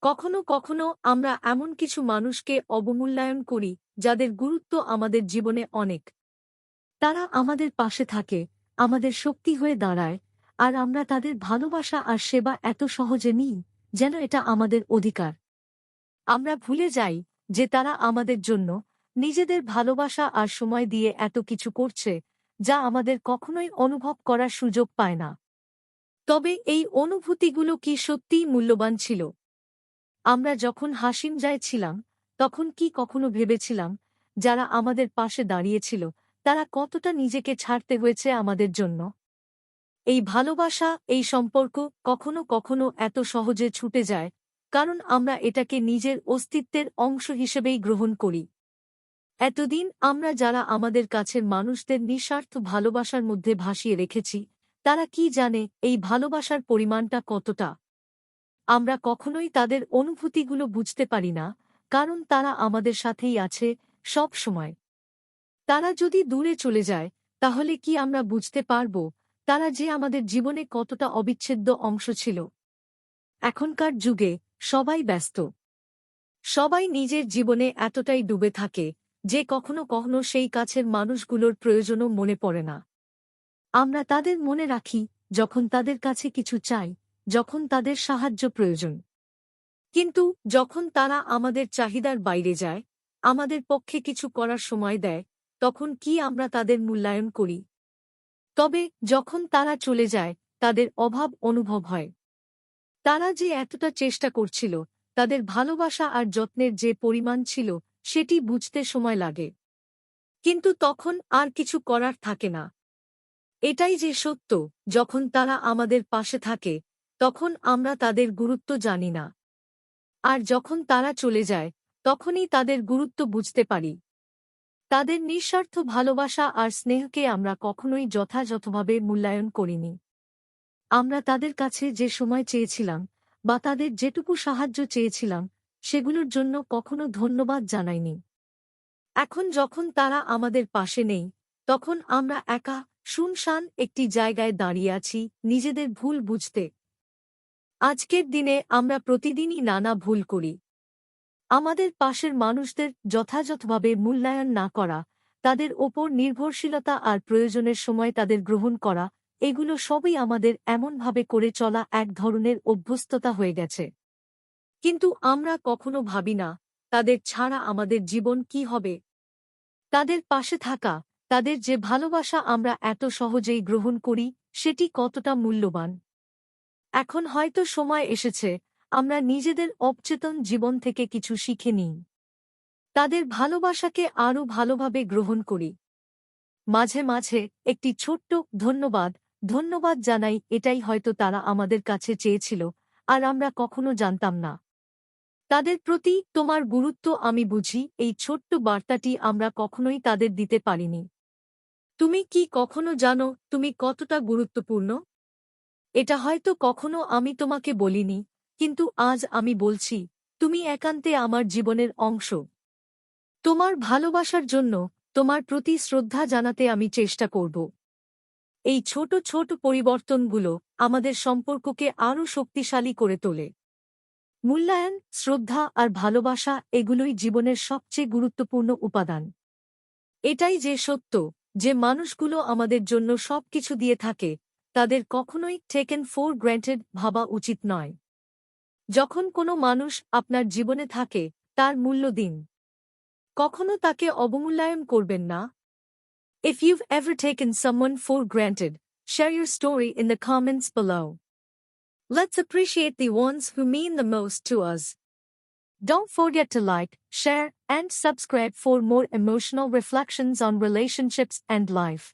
কখনো কখনো আমরা এমন কিছু মানুষকে অবমূল্যায়ন করি যাদের গুরুত্ব আমাদের জীবনে অনেক। তারা আমাদের পাশে থাকে, আমাদের শক্তি হয়ে দাঁড়ায়, আর আমরা তাদের ভালোবাসা আর সেবা এত সহজে নিই যেন এটা আমাদের অধিকার। আমরা ভুলে যাই যে তারা আমাদের জন্য নিজেদের ভালোবাসা আর সময় দিয়ে এত কিছু করছে যা আমাদের কখনোই অনুভব করার সুযোগ পায় না। তবে এই অনুভূতিগুলো কি সত্যিই মূল্যবান ছিল? আমরা যখন হাসিমজায় ছিলাম তখন কি কখনো ভেবেছিলাম যারা আমাদের পাশে দাঁড়িয়েছিল তারা কতটা নিজেকে ছাড়তে হয়েছে আমাদের জন্য? এই ভালোবাসা, এই সম্পর্ক কখনো কখনো এত সহজে ছুটে যায় কারণ আমরা এটাকে নিজের অস্তিত্বের অংশ হিসেবেই গ্রহণ করি। এতদিন আমরা যারা আমাদের কাছের মানুষদের নিঃস্বার্থ ভালোবাসার মধ্যে ভাসিয়ে রেখেছি, তারা কি জানে এই ভালোবাসার পরিমাণটা কতটা? আমরা কখনোই তাদের অনুভূতিগুলো বুঝতে পারি না, কারণ তারা আমাদের সাথেই আছে সব সময়। তারা যদি দূরে চলে যায়, তাহলে কি আমরা বুঝতে পারব তারা যে আমাদের জীবনে কতটা অবিচ্ছেদ্য অংশ ছিল? এখনকার যুগে সবাই ব্যস্ত। সবাই নিজের জীবনে এতটাই ডুবে থাকে যে কখনো কখনো সেই কাছের মানুষগুলোর প্রয়োজনও মনে পড়ে না। আমরা তাদের মনে রাখি যখন তাদের কাছে কিছু চাই, যখন তাদের সাহায্য প্রয়োজন। কিন্তু যখন তারা আমাদের চাহিদার বাইরে যায়, আমাদের পক্ষে কিছু করার সময় দেয়, তখন কি আমরা তাদের মূল্যায়ন করি? তবে যখন তারা চলে যায়, তাদের অভাব অনুভব হয়। তারা যে এতটা চেষ্টা করছিল, তাদের ভালোবাসা আর যত্নের যে পরিমাণ ছিল, সেটি বুঝতে সময় লাগে। কিন্তু তখন আর কিছু করার থাকে না। এটাই যে সত্য, যখন তারা আমাদের পাশে থাকে, তখন আমরা তাদের গুরুত্ব জানি না। আর যখন তারা চলে যায়, তখনই তাদের গুরুত্ব বুঝতে পারি। তাদের নিঃস্বার্থ ভালোবাসা আর স্নেহকে আমরা কখনোই যথাযথভাবে মূল্যায়ন করিনি। আমরা তাদের কাছে যে সময় চেয়েছিলাম বা তাদের যেটুকু সাহায্য চেয়েছিলাম, সেগুলোর জন্য কখনো ধন্যবাদ জানাইনি। এখন যখন তারা আমাদের পাশে নেই, তখন আমরা একা, শুনশান একটি জায়গায় দাঁড়িয়ে আছি নিজেদের ভুল বুঝতে। আজকের দিনে আমরা প্রতিদিনই নানা ভুল করি। আমাদের পাশের মানুষদের যথাযথভাবে মূল্যায়ন না করা, তাদের ওপর নির্ভরশীলতা আর প্রয়োজনের সময় তাদের গ্রহণ করা, এগুলো সবই আমাদের এমনভাবে করে চলা এক ধরনের অভ্যস্ততা হয়ে গেছে। কিন্তু আমরা কখনো ভাবি না তাদের ছাড়া আমাদের জীবন কি হবে। তাদের পাশে থাকা, তাদের যে ভালোবাসা আমরা এত সহজেই গ্রহণ করি, সেটি কতটা মূল্যবান। এখন হয়তো সময় এসেছে আমরা নিজেদের অবচেতন জীবন থেকে কিছু শিখে নিই। তাদের ভালোবাসাকে আরও ভালোভাবে গ্রহণ করি। মাঝে মাঝে একটি ছোট্ট ধন্যবাদ ধন্যবাদ জানাই, এটাই হয়তো তারা আমাদের কাছে চেয়েছিল আর আমরা কখনো জানতাম না। তাদের প্রতি তোমার গুরুত্ব আমি বুঝি, এই ছোট্ট বার্তাটি আমরা কখনোই তাদের দিতে পারিনি। তুমি কি কখনো জানো তুমি কতটা গুরুত্বপূর্ণ? এটা হয়তো কখনো আমি তোমাকে বলিনি, কিন্তু আজ আমি বলছি, তুমি একান্তে আমার জীবনের অংশ। তোমার ভালোবাসার জন্য, তোমার প্রতি শ্রদ্ধা জানাতে আমি চেষ্টা করব। এই ছোট ছোট পরিবর্তনগুলো আমাদের সম্পর্ককে আরও শক্তিশালী করে তোলে। মূল্যায়ন, শ্রদ্ধা আর ভালোবাসা, এগুলোই জীবনের সবচেয়ে গুরুত্বপূর্ণ উপাদান। এটাই যে সত্য, যে মানুষগুলো আমাদের জন্য সবকিছু দিয়ে থাকে, তাদের কখনোই টেকেন ফর গ্র্যান্টেড ভাবা উচিত নয়। যখন কোনো মানুষ আপনার জীবনে থাকে, তার মূল্য দিন। কখনো তাকে অবমূল্যায়ন করবেন না। If you've ever taken someone for granted, share your story in the comments below. Let's appreciate the ones who mean the most to us. Don't forget to like, share, and subscribe for more emotional reflections on relationships and life.